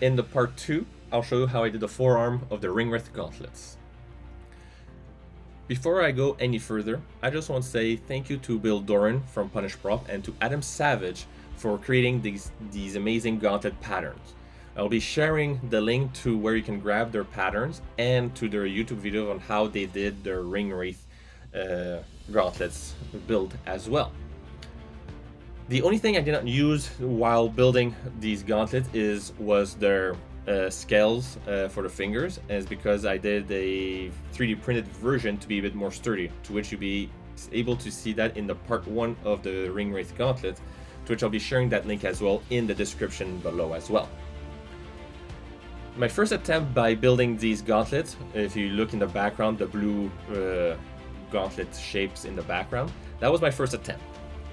In the part 2, I'll show you how I did the forearm of the ring-wraith gauntlets. Before I go any further, I just want to say thank you to Bill Doran from Punish Prop and to Adam Savage for creating these amazing gauntlet patterns. I'll be sharing the link to where you can grab their patterns and to their YouTube video on how they did their ring-wraith gauntlets build as well. The only thing I did not use while building these gauntlets was their scales for the fingers, is because I did a 3D printed version to be a bit more sturdy, to which you'll be able to see that in the part 1 of the ring-wraith gauntlet, to which I'll be sharing that link as well in the description below as well. My first attempt by building these gauntlets, if you look in the background, the blue gauntlet shapes in the background, that was my first attempt.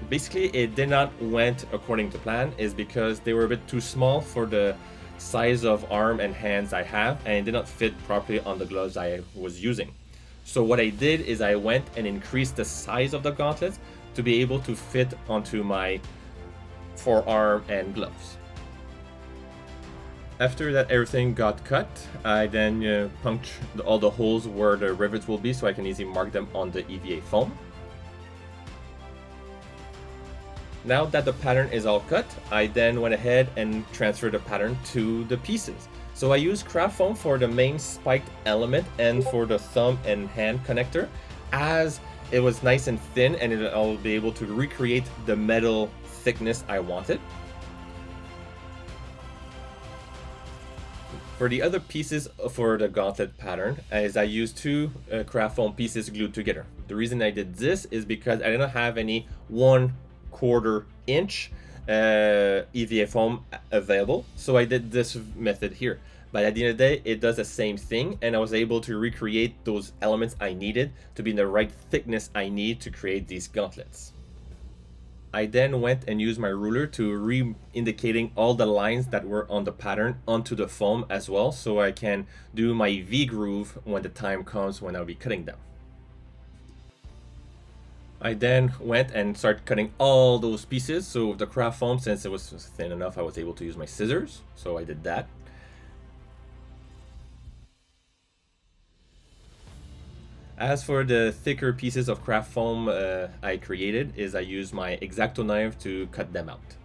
Basically, it did not went according to plan, is because they were a bit too small for the size of arm and hands I have, and it did not fit properly on the gloves I was using. So what I did is I went and increased the size of the gauntlets to be able to fit onto my forearm and gloves. After that everything got cut, I then punched all the holes where the rivets will be so I can easily mark them on the EVA foam. Now that the pattern is all cut, I then went ahead and transferred the pattern to the pieces. So I used craft foam for the main spiked element and for the thumb and hand connector, as it was nice and thin and I'll be able to recreate the metal thickness I wanted. For the other pieces for the gauntlet pattern, as I used 2 craft foam pieces glued together. The reason I did this is because I didn't have any 1/4 inch EVA foam available, so I did this method here. But at the end of the day, it does the same thing, and I was able to recreate those elements I needed to be in the right thickness I need to create these gauntlets. I then went and used my ruler to re-indicating all the lines that were on the pattern onto the foam as well, so I can do my V groove when the time comes when I'll be cutting them. I then went and started cutting all those pieces. So with the craft foam, since it was thin enough, I was able to use my scissors. So I did that. As for the thicker pieces of craft foam I created, is I used my X-Acto knife to cut them out.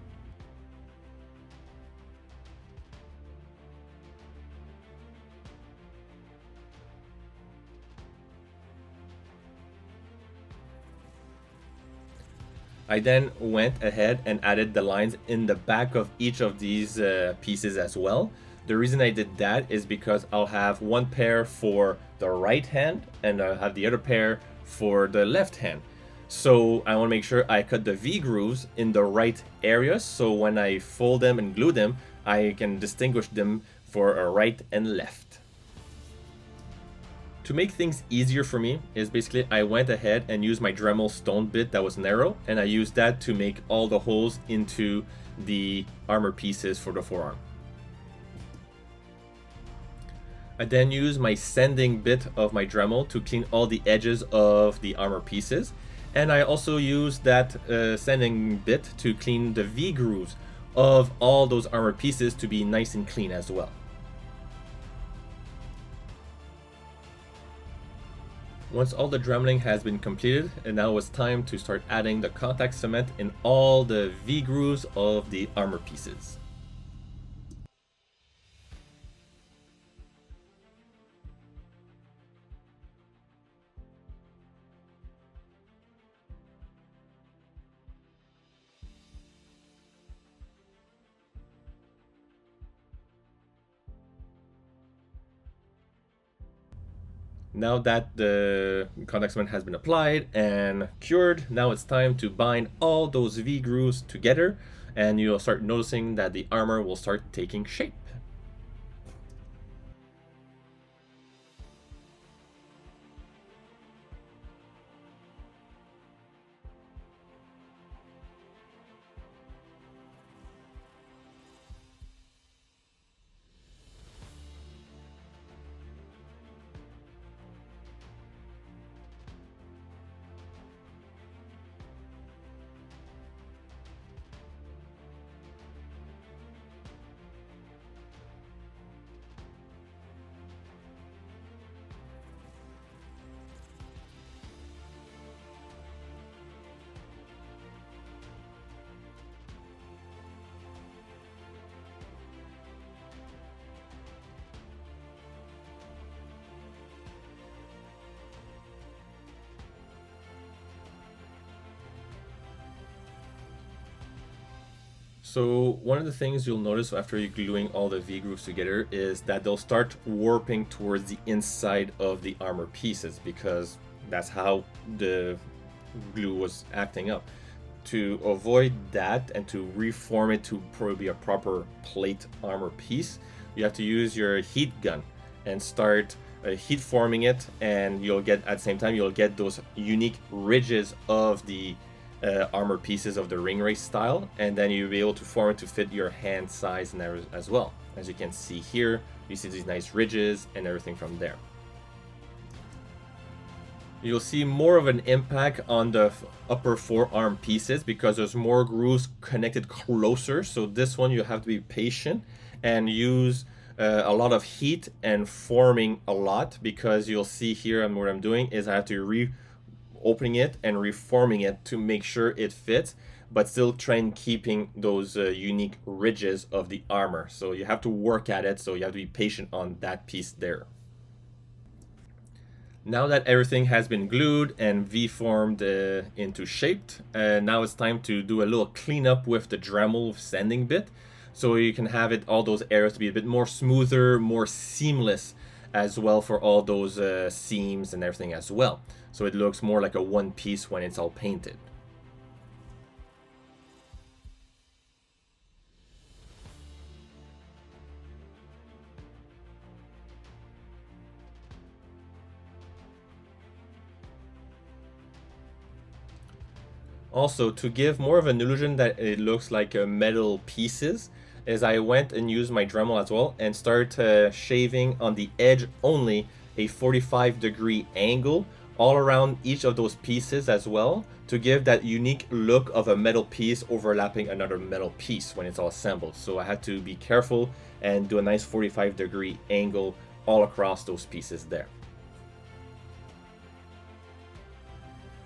I then went ahead and added the lines in the back of each of these pieces as well. The reason I did that is because I'll have one pair for the right hand and I'll have the other pair for the left hand. So I want to make sure I cut the V grooves in the right areas, so when I fold them and glue them, I can distinguish them for a right and left. To make things easier for me is basically I went ahead and used my Dremel stone bit that was narrow, and I used that to make all the holes into the armor pieces for the forearm. I then used my sanding bit of my Dremel to clean all the edges of the armor pieces, and I also used that sanding bit to clean the V grooves of all those armor pieces to be nice and clean as well. Once all the dremeling has been completed, and now it's time to start adding the contact cement in all the V grooves of the armor pieces. Now that the contact cement has been applied and cured, now it's time to bind all those V grooves together, and you'll start noticing that the armor will start taking shape. So one of the things you'll notice after you're gluing all the V-grooves together is that they'll start warping towards the inside of the armor pieces, because that's how the glue was acting up. To avoid that and to reform it to probably a proper plate armor piece, you have to use your heat gun and start heat forming it, and you'll get, at the same time, you'll get those unique ridges of the armor pieces of the ring race style, and then you'll be able to form it to fit your hand size and as well. As you can see here, you see these nice ridges and everything from there. You'll see more of an impact on the upper forearm pieces because there's more grooves connected closer. So this one you have to be patient and use a lot of heat and forming a lot, because you'll see here, and what I'm doing is I have to opening it and reforming it to make sure it fits, but still trying keeping those unique ridges of the armor. So you have to work at it, so you have to be patient on that piece there. Now that everything has been glued and V-formed into shape, now it's time to do a little cleanup with the Dremel sanding bit, so you can have it, all those areas, to be a bit more smoother, more seamless as well, for all those seams and everything as well. So it looks more like a one piece when it's all painted. Also, to give more of an illusion that it looks like metal pieces, is I went and used my Dremel as well and start shaving on the edge only a 45-degree angle all around each of those pieces as well, to give that unique look of a metal piece overlapping another metal piece when it's all assembled. So I had to be careful and do a nice 45-degree angle all across those pieces there.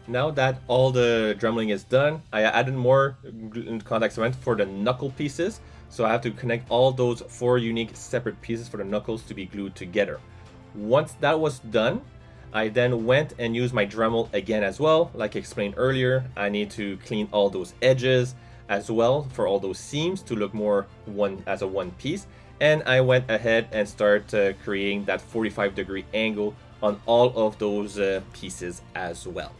Now that all the dremeling is done, I added more contact cement for the knuckle pieces. So I have to connect all those 4 unique separate pieces for the knuckles to be glued together. Once that was done, I then went and used my Dremel again as well. Like I explained earlier, I need to clean all those edges as well for all those seams to look more as a one piece. And I went ahead and started creating that 45-degree angle on all of those pieces as well.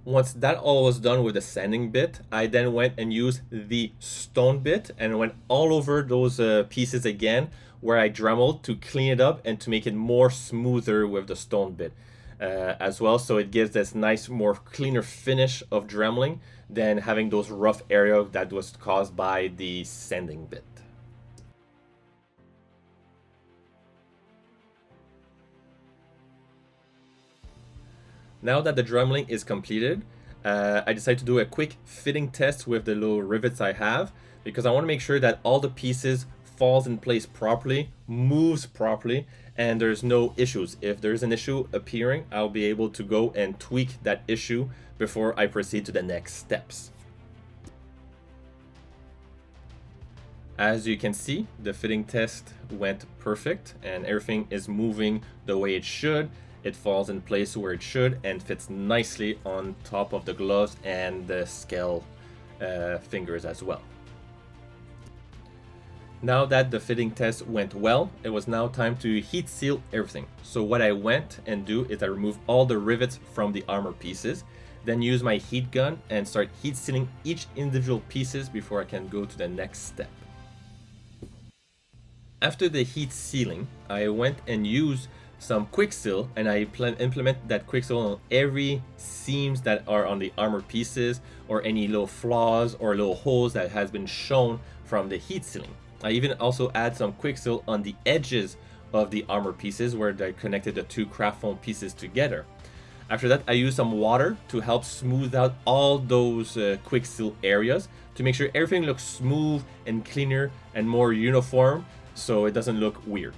Once that all was done with the sanding bit, I then went and used the stone bit and went all over those pieces again, where I dremeled to clean it up and to make it more smoother with the stone bit as well. So it gives this nice, more cleaner finish of dremeling than having those rough area that was caused by the sanding bit. Now that the dremeling is completed, I decided to do a quick fitting test with the little rivets I have, because I want to make sure that all the pieces falls in place properly, moves properly, and there's no issues. If there's an issue appearing, I'll be able to go and tweak that issue before I proceed to the next steps. As you can see, the fitting test went perfect and everything is moving the way it should. It falls in place where it should and fits nicely on top of the gloves and the scale fingers as well. Now that the fitting test went well, it was now time to heat seal everything. So what I went and do is I remove all the rivets from the armor pieces, then use my heat gun and start heat sealing each individual pieces before I can go to the next step. After the heat sealing, I went and used some quick seal and I implement that quick seal on every seams that are on the armor pieces, or any little flaws or little holes that has been shown from the heat sealing. I even also add some quick seal on the edges of the armor pieces where they connected the 2 craft foam pieces together. After that, I use some water to help smooth out all those quick seal areas to make sure everything looks smooth and cleaner and more uniform, so it doesn't look weird.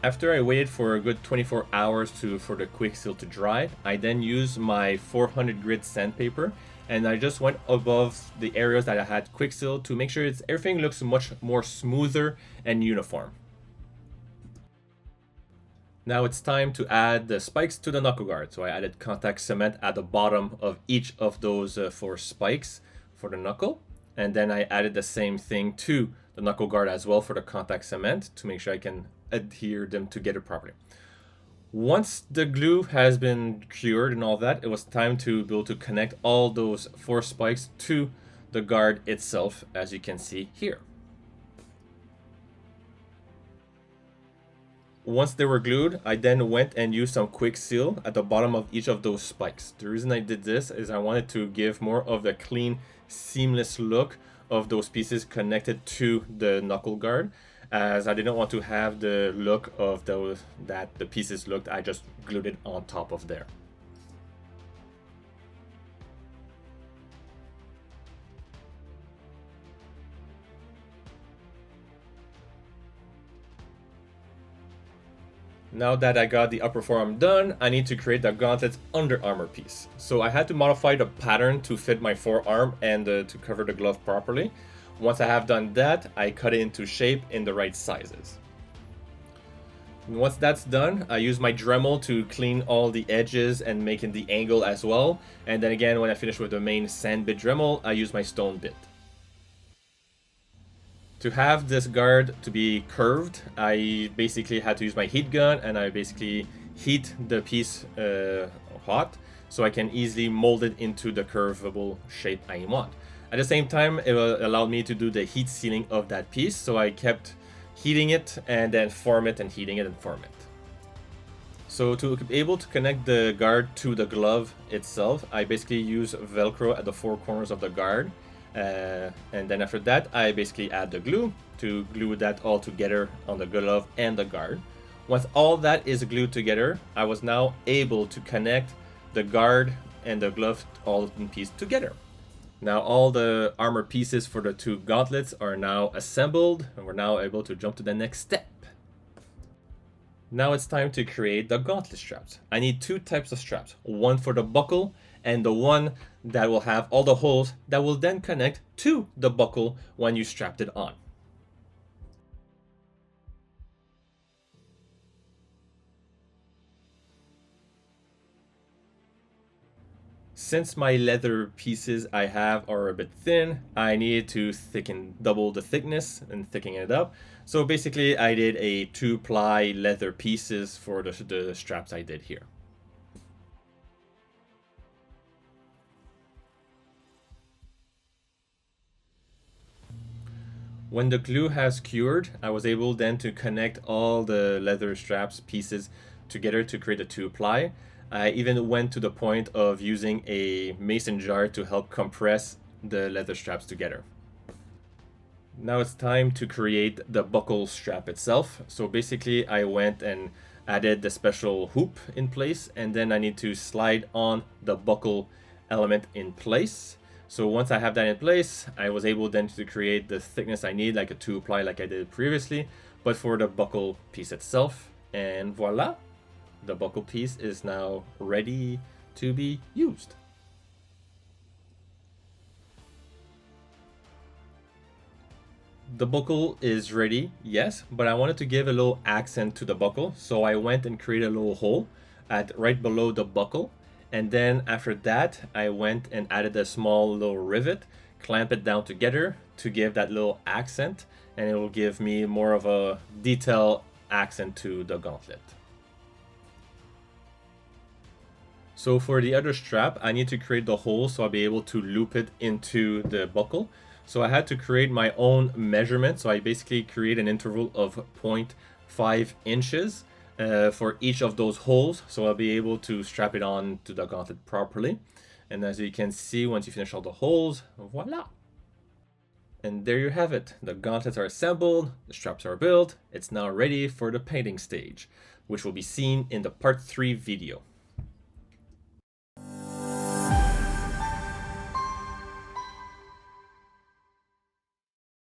After I waited for a good 24 hours for the quick seal to dry, I then used my 400 grit sandpaper and I just went above the areas that I had quick seal to make sure everything looks much more smoother and uniform. Now it's time to add the spikes to the knuckle guard. So I added contact cement at the bottom of each of those 4 spikes for the knuckle. And then I added the same thing to the knuckle guard as well for the contact cement to make sure I can adhere them together properly. Once the glue has been cured and all that, it was time to be able to connect all those 4 spikes to the guard itself, as you can see here. Once they were glued, I then went and used some quick seal at the bottom of each of those spikes. The reason I did this is I wanted to give more of the clean, seamless look of those pieces connected to the knuckle guard, as I didn't want to have the look of that the pieces looked. I just glued it on top of there. Now that I got the upper forearm done, I need to create the Gauntlet's under armor piece. So I had to modify the pattern to fit my forearm and to cover the glove properly. Once I have done that, I cut it into shape in the right sizes. Once that's done, I use my Dremel to clean all the edges and making the angle as well. And then again, when I finish with the main sand bit Dremel, I use my stone bit. To have this guard to be curved, I basically had to use my heat gun and I basically heat the piece hot so I can easily mold it into the curvable shape I want. At the same time, it allowed me to do the heat sealing of that piece, so I kept heating it and then form it and heating it and form it. So to be able to connect the guard to the glove itself, I basically use Velcro at the 4 corners of the guard. And then after that, I basically add the glue to glue that all together on the glove and the guard. Once all that is glued together, I was now able to connect the guard and the glove all in piece together. Now all the armor pieces for the 2 gauntlets are now assembled, and we're now able to jump to the next step. Now it's time to create the gauntlet straps. I need 2 types of straps, one for the buckle and the one that will have all the holes that will then connect to the buckle when you strapped it on. Since my leather pieces I have are a bit thin, I needed to double the thickness and thicken it up. So basically I did a 2-ply leather pieces for the straps I did here. When the glue has cured, I was able then to connect all the leather straps pieces together to create a 2-ply. I even went to the point of using a mason jar to help compress the leather straps together. Now it's time to create the buckle strap itself. So basically I went and added the special hoop in place, and then I need to slide on the buckle element in place. So once I have that in place, I was able then to create the thickness I need, like a 2-ply like I did previously, but for the buckle piece itself. And voila! The buckle piece is now ready to be used. The buckle is ready, yes, but I wanted to give a little accent to the buckle, so I went and created a little hole right below the buckle, and then after that I went and added a small little rivet, clamp it down together to give that little accent, and it will give me more of a detail accent to the gauntlet. So for the other strap, I need to create the hole so I'll be able to loop it into the buckle. So I had to create my own measurement. So I basically create an interval of 0.5 inches for each of those holes. So I'll be able to strap it on to the gauntlet properly. And as you can see, once you finish all the holes, voila! And there you have it. The gauntlets are assembled, the straps are built. It's now ready for the painting stage, which will be seen in the part 3 video.